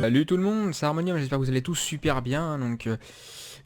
Salut tout le monde, c'est Harmonium, j'espère que vous allez tous super bien.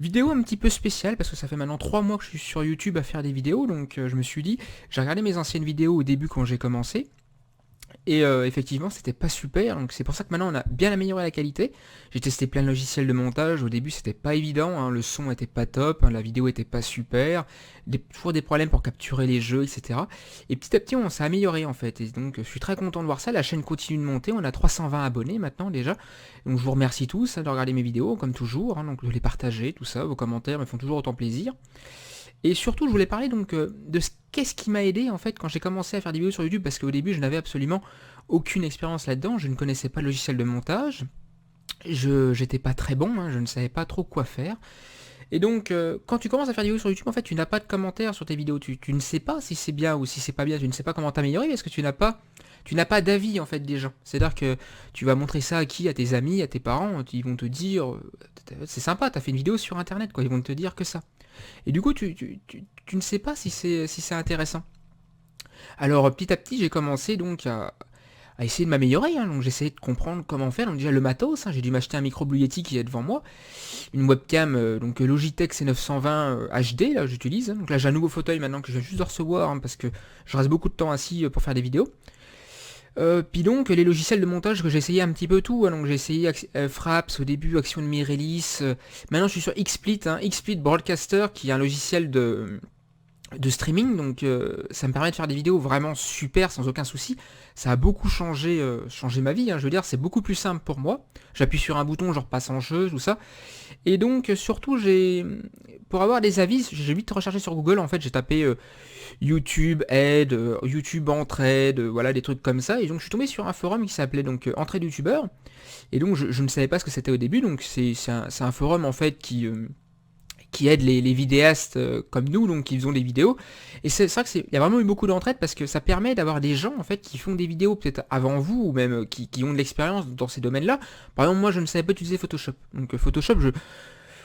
Vidéo un petit peu spéciale parce que ça fait maintenant 3 mois que je suis sur YouTube à faire des vidéos. Je me suis dit, j'ai regardé mes anciennes vidéos au début quand j'ai commencé. Effectivement, c'était pas super, donc c'est pour ça que maintenant on a bien amélioré la qualité. J'ai testé plein de logiciels de montage, au début c'était pas évident, hein, le son était pas top, hein, la vidéo était pas super, toujours des problèmes pour capturer les jeux, etc. Et petit à petit on s'est amélioré en fait, et donc je suis très content de voir ça, la chaîne continue de monter, on a 320 abonnés maintenant déjà, donc je vous remercie tous hein, de regarder mes vidéos comme toujours, hein, donc de les partager, tout ça, vos commentaires me font toujours autant plaisir. Et surtout, je voulais parler de qu'est-ce qui m'a aidé en fait quand j'ai commencé à faire des vidéos sur YouTube, parce qu'au début, je n'avais absolument aucune expérience là-dedans, je ne connaissais pas le logiciel de montage, j'étais pas très bon, hein, je ne savais pas trop quoi faire. Et quand tu commences à faire des vidéos sur YouTube, en fait, tu n'as pas de commentaires sur tes vidéos, tu ne sais pas si c'est bien ou si c'est pas bien, tu ne sais pas comment t'améliorer parce que tu n'as pas d'avis en fait des gens. C'est-à-dire que tu vas montrer ça à qui? À tes amis, à tes parents, ils vont te dire c'est sympa, t'as fait une vidéo sur internet quoi, ils vont te dire que ça. Et du coup, tu ne sais pas si c'est intéressant. Alors petit à petit, j'ai commencé à essayer de m'améliorer, hein. Donc j'essayais de comprendre comment faire. Donc déjà le matos, hein, j'ai dû m'acheter un micro Blue Yeti qui est devant moi, une webcam Logitech C920 HD là j'utilise. Donc là j'ai un nouveau fauteuil maintenant que je viens juste de recevoir hein, parce que je reste beaucoup de temps assis pour faire des vidéos. Puis donc les logiciels de montage que j'ai essayé un petit peu tout, hein. Donc j'ai essayé Fraps au début, Action de Mirelis, maintenant je suis sur XSplit, hein, XSplit Broadcaster qui est un logiciel de streaming, ça me permet de faire des vidéos vraiment super sans aucun souci. Ça a beaucoup changé ma vie, hein, je veux dire c'est beaucoup plus simple pour moi. J'appuie sur un bouton, je repasse en jeu, tout ça. Et donc surtout pour avoir des avis, j'ai vite recherché sur Google, en fait j'ai tapé YouTube aide, YouTube entraide, voilà des trucs comme ça. Et donc je suis tombé sur un forum qui s'appelait Entraide YouTubeur. Et donc je ne savais pas ce que c'était au début, donc c'est un forum en fait qui aide les vidéastes comme nous, donc qui faisons des vidéos. Et c'est vrai qu'il y a vraiment eu beaucoup d'entraide parce que ça permet d'avoir des gens en fait qui font des vidéos peut-être avant vous ou même qui ont de l'expérience dans ces domaines-là. Par exemple, moi je ne savais pas utiliser Photoshop. Photoshop,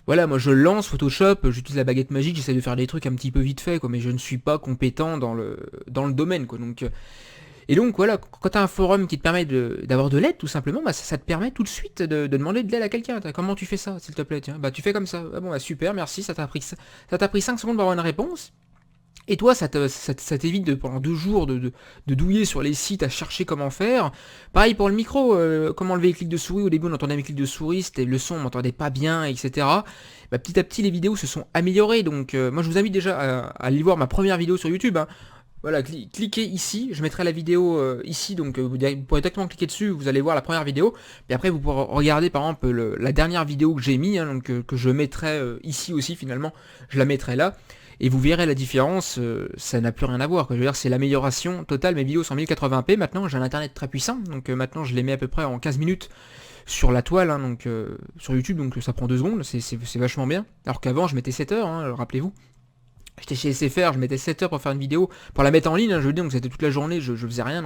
voilà, moi je lance Photoshop, j'utilise la baguette magique, j'essaie de faire des trucs un petit peu vite fait, quoi, mais je ne suis pas compétent dans le domaine, quoi. Et donc voilà, quand tu as un forum qui te permet d'avoir de l'aide tout simplement, bah, ça te permet tout de suite de demander de l'aide à quelqu'un. Comment tu fais ça, s'il te plaît? Tiens, bah tu fais comme ça. Ah bon, bah, super, merci, ça t'a pris 5 secondes pour avoir une réponse. Et toi, ça t'évite pendant 2 jours de douiller sur les sites à chercher comment faire. Pareil pour le micro, comment enlever les clics de souris. Au début, on entendait mes clics de souris, le son, on m'entendait pas bien, etc. Bah, petit à petit, les vidéos se sont améliorées. Moi, je vous invite déjà à aller voir ma première vidéo sur YouTube, hein. Voilà, cliquez ici, je mettrai la vidéo ici, vous pourrez directement cliquer dessus, vous allez voir la première vidéo, puis après vous pourrez regarder par exemple la dernière vidéo que j'ai mis, hein, que je mettrai ici aussi finalement, je la mettrai là, et vous verrez la différence, ça n'a plus rien à voir, quoi. Je veux dire, c'est l'amélioration totale, mes vidéos sont en 1080p, maintenant j'ai un internet très puissant, maintenant je les mets à peu près en 15 minutes sur la toile, hein, sur YouTube, donc ça prend 2 secondes, c'est vachement bien, alors qu'avant je mettais 7 heures, hein, rappelez-vous. J'étais chez SFR, je mettais 7 heures pour faire une vidéo, pour la mettre en ligne, hein, je veux dire, donc c'était toute la journée, je faisais rien,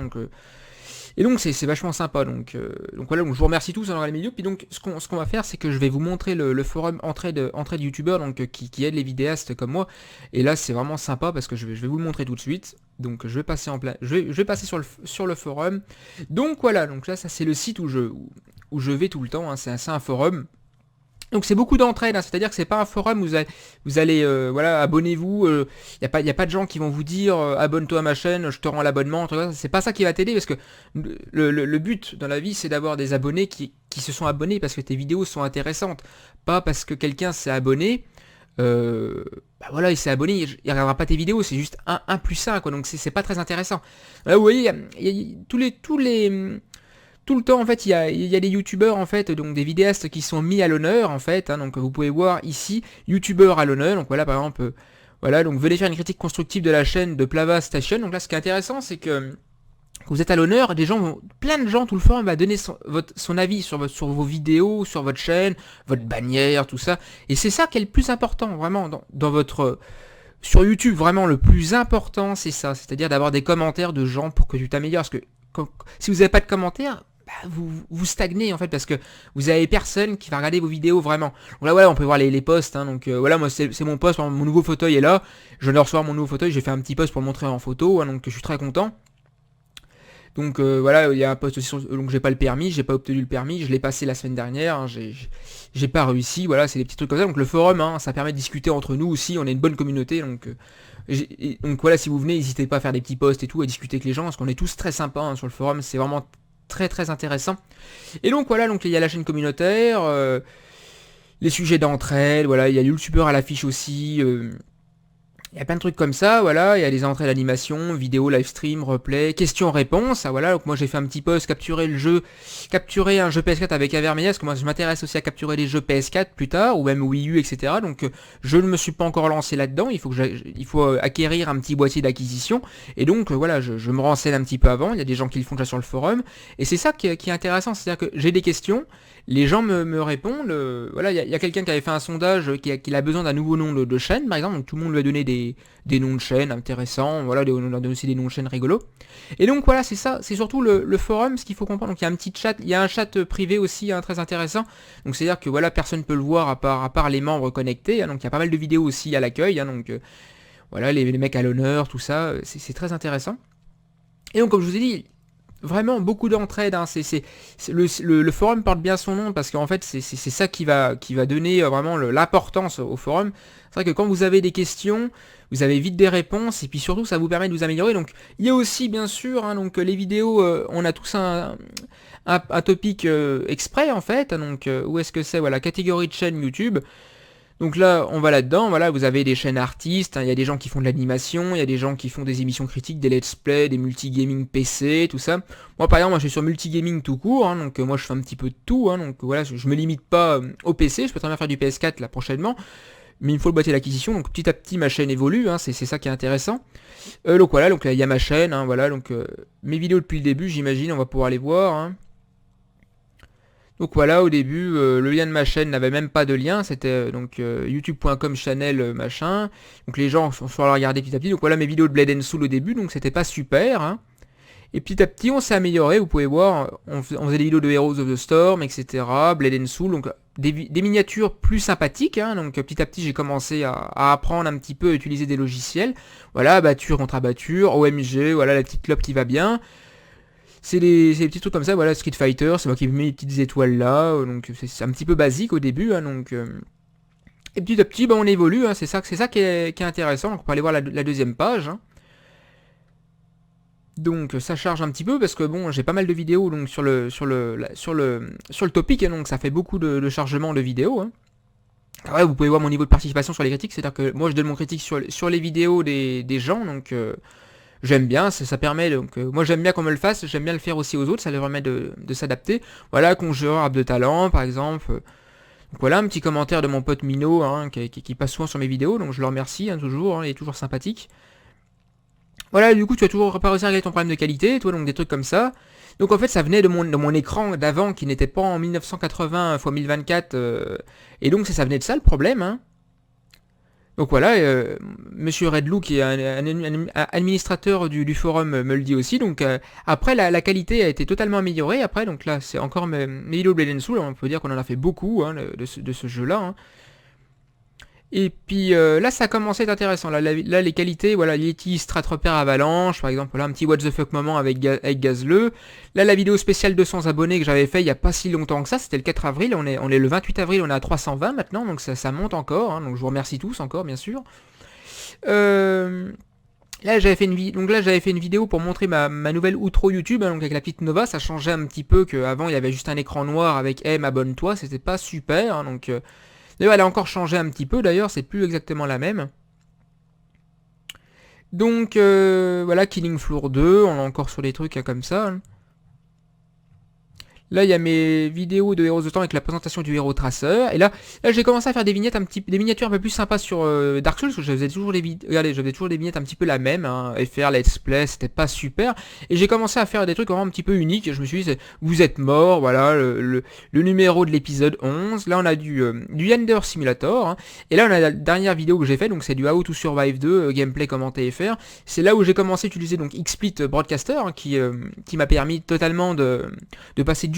et donc c'est vachement sympa, voilà, donc je vous remercie tous d'avoir les vidéos, puis donc ce qu'on va faire, c'est que je vais vous montrer le forum entraide youtubeur, qui aide les vidéastes comme moi, et là c'est vraiment sympa, parce que je vais vous le montrer tout de suite, donc je vais passer je vais passer sur le forum, donc voilà, donc là ça c'est le site où je vais tout le temps, hein, c'est un forum. Donc c'est beaucoup d'entraide, hein, c'est-à-dire que c'est pas un forum où vous allez voilà, abonnez-vous, y a pas de gens qui vont vous dire abonne-toi à ma chaîne, je te rends l'abonnement, c'est pas ça qui va t'aider parce que le but dans la vie c'est d'avoir des abonnés qui se sont abonnés parce que tes vidéos sont intéressantes, pas parce que quelqu'un s'est abonné, bah voilà, il s'est abonné, il regardera pas tes vidéos, c'est juste un plus un, quoi, donc c'est pas très intéressant. Là vous voyez, il y a tout le temps en fait il y a des youtubeurs en fait, donc des vidéastes qui sont mis à l'honneur en fait, hein, donc vous pouvez voir ici youtubeurs à l'honneur, donc voilà par exemple voilà, donc venez faire une critique constructive de la chaîne de Plava Station. Donc là ce qui est intéressant c'est que vous êtes à l'honneur, plein de gens, tout le forum va donner son avis sur vos vidéos, sur votre chaîne, votre bannière, tout ça, et c'est ça qui est le plus important vraiment dans votre sur YouTube, vraiment le plus important c'est ça, c'est-à-dire d'avoir des commentaires de gens pour que tu t'améliores, parce que si vous n'avez pas de commentaires, bah, vous stagnez en fait, parce que vous avez personne qui va regarder vos vidéos vraiment. Donc là voilà, on peut voir les posts, hein, voilà, moi c'est mon post, mon nouveau fauteuil est là, je viens de recevoir mon nouveau fauteuil, j'ai fait un petit post pour le montrer en photo, hein, donc je suis très content. Donc voilà, il y a un post aussi donc j'ai pas le permis, j'ai pas obtenu le permis, je l'ai passé la semaine dernière, hein, j'ai pas réussi, voilà, c'est des petits trucs comme ça. Donc le forum, hein, ça permet de discuter entre nous aussi, on est une bonne communauté, donc voilà, si vous venez, n'hésitez pas à faire des petits posts et tout, à discuter avec les gens, parce qu'on est tous très sympas, hein, sur le forum, c'est vraiment très très intéressant. Et donc voilà, donc il y a la chaîne communautaire, les sujets d'entraide, voilà, il y a le youtubeur à l'affiche aussi, il y a plein de trucs comme ça, voilà, il y a des entrées d'animation, vidéo, live stream, replay, questions-réponses, ah, voilà, donc moi j'ai fait un petit post, capturer un jeu PS4 avec Avermedia, parce que moi je m'intéresse aussi à capturer les jeux PS4 plus tard, ou même Wii U, etc. Donc je ne me suis pas encore lancé là-dedans, il faut acquérir un petit boîtier d'acquisition, et donc voilà, je me renseigne un petit peu avant, il y a des gens qui le font déjà sur le forum, et c'est ça qui est intéressant, c'est-à-dire que j'ai des questions, les gens me répondent, voilà, il y a quelqu'un qui avait fait un sondage, qui a besoin d'un nouveau nom de chaîne, par exemple, donc tout le monde lui a donné des noms de chaînes intéressants, voilà, on a donné aussi des noms de chaînes rigolos. Et donc voilà, c'est ça, c'est surtout le forum, ce qu'il faut comprendre. Donc il y a un petit chat, il y a un chat privé aussi, hein, très intéressant. Donc c'est-à-dire que voilà, personne peut le voir à part les membres connectés, hein, donc il y a pas mal de vidéos aussi à l'accueil, hein, donc voilà, les mecs à l'honneur, tout ça, c'est très intéressant. Et donc comme je vous ai dit, vraiment beaucoup d'entraide, hein. Le forum porte bien son nom parce qu'en fait c'est ça qui va donner vraiment l'importance au forum. C'est vrai que quand vous avez des questions, vous avez vite des réponses et puis surtout ça vous permet de vous améliorer. Donc il y a aussi bien sûr, hein, donc les vidéos, on a tous un topic exprès en fait, hein, donc où est-ce que c'est, voilà, catégorie de chaîne YouTube. Donc là, on va là-dedans, voilà, vous avez des chaînes artistes, hein, il y a des gens qui font de l'animation, il y a des gens qui font des émissions critiques, des let's play, des multigaming PC, tout ça. Moi par exemple, moi je suis sur multigaming tout court, hein, donc moi je fais un petit peu de tout, hein, donc voilà, je me limite pas au PC, je peux très bien faire du PS4 là prochainement, mais il me faut le boîtier d'acquisition, donc petit à petit ma chaîne évolue, hein, c'est ça qui est intéressant. Donc voilà, donc là il y a ma chaîne, hein, voilà, donc mes vidéos depuis le début, j'imagine, on va pouvoir les voir, hein. Donc voilà, au début, le lien de ma chaîne n'avait même pas de lien, c'était donc youtube.com channel machin. Donc les gens sont allés regarder petit à petit. Donc voilà mes vidéos de Blade and Soul au début, donc c'était pas super, hein. Et petit à petit, on s'est amélioré, vous pouvez voir, on faisait des vidéos de Heroes of the Storm, etc. Blade and Soul, donc des miniatures plus sympathiques, hein. Donc petit à petit, j'ai commencé à apprendre un petit peu à utiliser des logiciels. Voilà, abatture contre abatture, OMG, voilà la petite clope qui va bien. C'est des petits trucs comme ça, voilà, Street Fighter, c'est moi qui mets les petites étoiles là, donc c'est un petit peu basique au début, hein, donc... Et petit à petit, on évolue, hein, c'est ça qui est intéressant, donc on peut aller voir la deuxième page, hein. Donc ça charge un petit peu, parce que bon, j'ai pas mal de vidéos donc sur le topic, hein, donc ça fait beaucoup de chargement de vidéos, hein. Alors là, vous pouvez voir mon niveau de participation sur les critiques, c'est-à-dire que moi je donne mon critique sur les vidéos des gens, donc... j'aime bien, ça permet, donc moi j'aime bien qu'on me le fasse, j'aime bien le faire aussi aux autres, ça leur permet de s'adapter. Voilà, Conjureur, Arbre de Talent par exemple. Donc voilà, un petit commentaire de mon pote Mino, hein, qui passe souvent sur mes vidéos, donc je le remercie, hein, toujours, hein, il est toujours sympathique. Voilà, du coup tu as toujours pas réussi à régler ton problème de qualité, toi, donc des trucs comme ça. Donc en fait ça venait de mon écran d'avant qui n'était pas en 1980 x 1024, et donc ça venait de ça le problème, hein. Donc voilà, Monsieur Redlou qui est un administrateur du forum me le dit aussi. Donc après la qualité a été totalement améliorée. Après donc là c'est encore mes vidéos Blade and Soul. On peut dire qu'on en a fait beaucoup, hein, de ce jeu-là, hein. Et puis là ça a commencé à être intéressant. Là les qualités, voilà, Yeti Strat Repère Avalanche, par exemple, là un petit what the fuck moment avec Gazleux. Là la vidéo spéciale 200 abonnés que j'avais fait il y a pas si longtemps que ça, c'était le 4 avril, on est le 28 avril, on est à 320 maintenant, donc ça monte encore, hein, donc je vous remercie tous encore bien sûr. Là j'avais fait une vidéo pour montrer ma nouvelle outro YouTube, hein, donc avec la petite Nova, ça changeait un petit peu qu'avant il y avait juste un écran noir avec M abonne-toi, c'était pas super, hein, donc... D'ailleurs, elle a encore changé un petit peu, d'ailleurs, c'est plus exactement la même. Donc, voilà, Killing Floor 2, on est encore sur des trucs, hein, comme ça, hein. Là, il y a mes vidéos de Heroes of the Storm avec la présentation du héros traceur. Et là j'ai commencé à faire des vignettes des miniatures un peu plus sympas sur Dark Souls, parce que je faisais toujours des vignettes un petit peu la même, hein, FR, Let's Play, c'était pas super. Et j'ai commencé à faire des trucs vraiment un petit peu uniques. Je me suis dit, vous êtes mort, voilà, le numéro de l'épisode 11. Là, on a du Yonder Simulator, hein. Et là, on a la dernière vidéo que j'ai fait, donc c'est du How to Survive 2, gameplay commenté FR. C'est là où j'ai commencé à utiliser donc XSplit Broadcaster, hein, qui m'a permis totalement de passer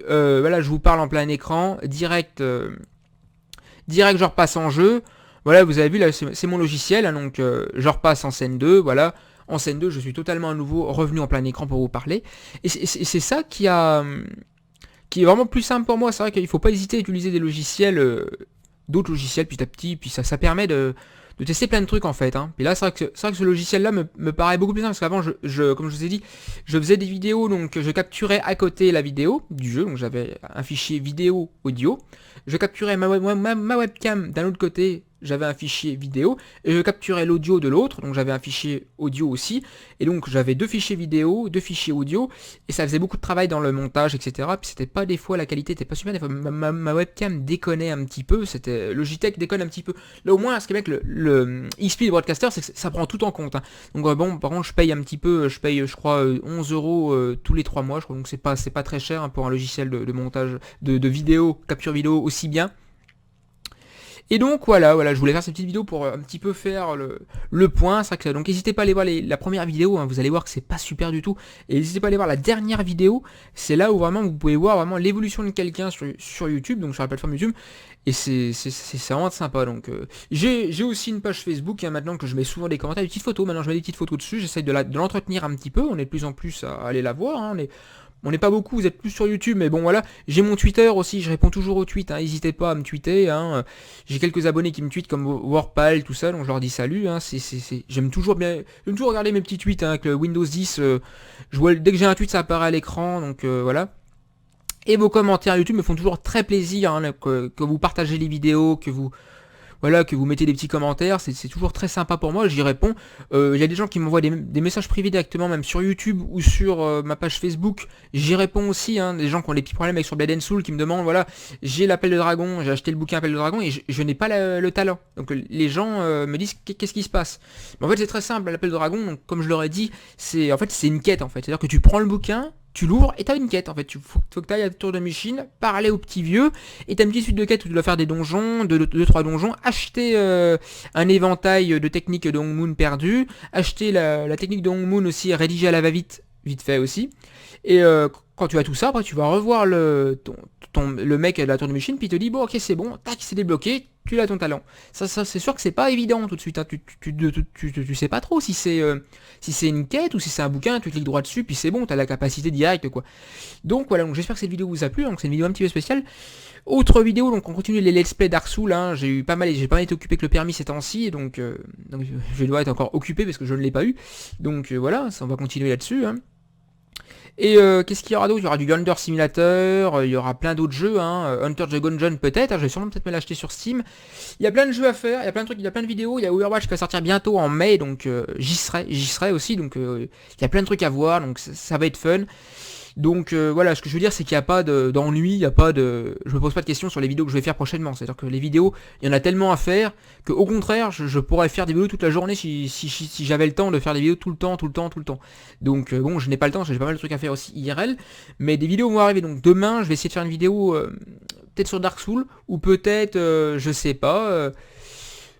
voilà, je vous parle en plein écran, direct je repasse en jeu. Voilà, vous avez vu là, c'est mon logiciel, hein, donc je repasse en scène 2, voilà. En scène 2, je suis totalement à nouveau revenu en plein écran pour vous parler. Et c'est ça qui est vraiment plus simple pour moi. C'est vrai qu'il ne faut pas hésiter à utiliser des logiciels, d'autres logiciels petit à petit, puis ça permet de tester plein de trucs en fait. Hein. Puis là, c'est vrai que ce logiciel-là me paraît beaucoup plus simple, parce qu'avant, comme je vous ai dit, je faisais des vidéos, donc je capturais à côté la vidéo du jeu, donc j'avais un fichier vidéo, audio, je capturais ma webcam d'un autre côté, j'avais un fichier vidéo, et je capturais l'audio de l'autre, donc j'avais un fichier audio aussi, et donc j'avais 2 fichiers vidéo, 2 fichiers audio, et ça faisait beaucoup de travail dans le montage, etc. Puis c'était pas des fois, la qualité était pas super, des fois ma webcam déconnait un petit peu, c'était Logitech déconne un petit peu. Là au moins, ce qui est avec le XP Broadcaster, c'est que ça prend tout en compte. Hein. Donc bon, par contre, je paye un petit peu, je crois 11 € tous les 3 mois, je crois, donc c'est pas très cher hein, pour un logiciel de montage de vidéo, capture vidéo aussi bien. Et donc voilà, je voulais faire cette petite vidéo pour un petit peu faire le point. C'est vrai que, donc n'hésitez pas à aller voir la première vidéo, hein, vous allez voir que c'est pas super du tout. Et n'hésitez pas à aller voir la dernière vidéo, c'est là où vraiment vous pouvez voir vraiment l'évolution de quelqu'un sur YouTube, donc sur la plateforme YouTube. Et c'est vraiment sympa. Donc j'ai aussi une page Facebook hein, maintenant, que je mets souvent des commentaires, des petites photos. Maintenant je mets des petites photos dessus, j'essaye de l'entretenir un petit peu. On est de plus en plus à aller la voir. Hein, on n'est pas beaucoup, vous êtes plus sur YouTube, mais bon voilà, j'ai mon Twitter aussi, je réponds toujours aux tweets, hein, n'hésitez pas à me tweeter, hein, j'ai quelques abonnés qui me tweetent comme Warpal, tout ça, donc je leur dis salut, hein, j'aime toujours regarder mes petits tweets hein, avec le Windows 10, dès que j'ai un tweet ça apparaît à l'écran, donc voilà. Et vos commentaires YouTube me font toujours très plaisir, hein, que vous partagez les vidéos, que vous mettez des petits commentaires, c'est toujours très sympa pour moi, j'y réponds. Il y a des gens qui m'envoient des messages privés directement, même sur YouTube ou sur ma page Facebook, j'y réponds aussi, hein, des gens qui ont des petits problèmes avec sur Blade & Soul, qui me demandent, voilà, j'ai l'appel de dragon, j'ai acheté le bouquin appel de dragon, et je n'ai pas le talent. Donc les gens me disent, qu'est-ce qui se passe? Mais en fait c'est très simple, l'appel de dragon, donc comme je leur ai dit, c'est une quête en fait, c'est-à-dire que tu prends le bouquin, tu l'ouvres et t'as une quête en fait, faut que tu ailles à Tour de Machine, parler au petit vieux, et t'as une petite suite de quêtes où tu dois faire des donjons, 2-3 donjons, acheter un éventail de techniques de Hong Moon perdu, acheter la technique de Hong Moon aussi rédigée à la va-vite, vite fait aussi, et quand tu as tout ça, après tu vas revoir le mec de la Tour de Machine, puis il te dit bon ok c'est bon, tac c'est débloqué, tu as ton talent. Ça c'est sûr que c'est pas évident tout de suite, hein. Tu sais pas trop si c'est une quête ou si c'est un bouquin, tu cliques droit dessus, puis c'est bon, t'as la capacité directe quoi. Donc voilà, donc j'espère que cette vidéo vous a plu, donc c'est une vidéo un petit peu spéciale. Autre vidéo, donc on continue les let's play Dark Souls, hein. J'ai pas mal été occupé avec le permis ces temps-ci, donc je dois être encore occupé parce que je ne l'ai pas eu. Donc voilà, on va continuer là-dessus. Hein. Et qu'est-ce qu'il y aura d'autre? Il y aura du Hunter Simulator, il y aura plein d'autres jeux, hein. Hunter the Gungeon peut-être, hein, je vais sûrement peut-être me l'acheter sur Steam. Il y a plein de jeux à faire, il y a plein de trucs, il y a plein de vidéos, il y a Overwatch qui va sortir bientôt en mai, donc j'y serai aussi, donc il y a plein de trucs à voir, donc ça va être fun. Donc voilà, ce que je veux dire c'est qu'il n'y a pas d'ennui, il n'y a pas de... Je me pose pas de questions sur les vidéos que je vais faire prochainement, c'est-à-dire que les vidéos, il y en a tellement à faire, qu'au contraire, je pourrais faire des vidéos toute la journée si j'avais le temps de faire des vidéos tout le temps. Donc bon, je n'ai pas le temps, j'ai pas mal de trucs à faire aussi IRL, mais des vidéos vont arriver, donc demain, je vais essayer de faire une vidéo peut-être sur Dark Souls, ou peut-être, je sais pas...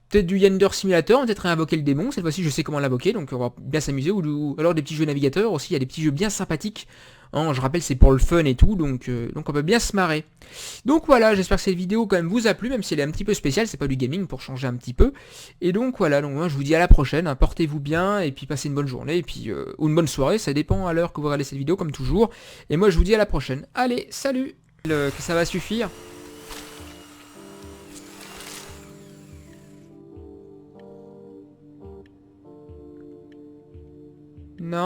peut-être du Yender Simulator, peut-être réinvoquer le démon, cette fois-ci je sais comment l'invoquer, donc on va bien s'amuser, ou alors des petits jeux navigateurs aussi, il y a des petits jeux bien sympathiques, hein, je rappelle c'est pour le fun et tout, donc on peut bien se marrer. Donc voilà, j'espère que cette vidéo quand même vous a plu, même si elle est un petit peu spéciale, c'est pas du gaming pour changer un petit peu, et donc voilà, donc moi je vous dis à la prochaine, hein, portez-vous bien, et puis passez une bonne journée, et puis ou une bonne soirée, ça dépend à l'heure que vous regardez cette vidéo comme toujours, et moi je vous dis à la prochaine. Allez, salut, que ça va suffire.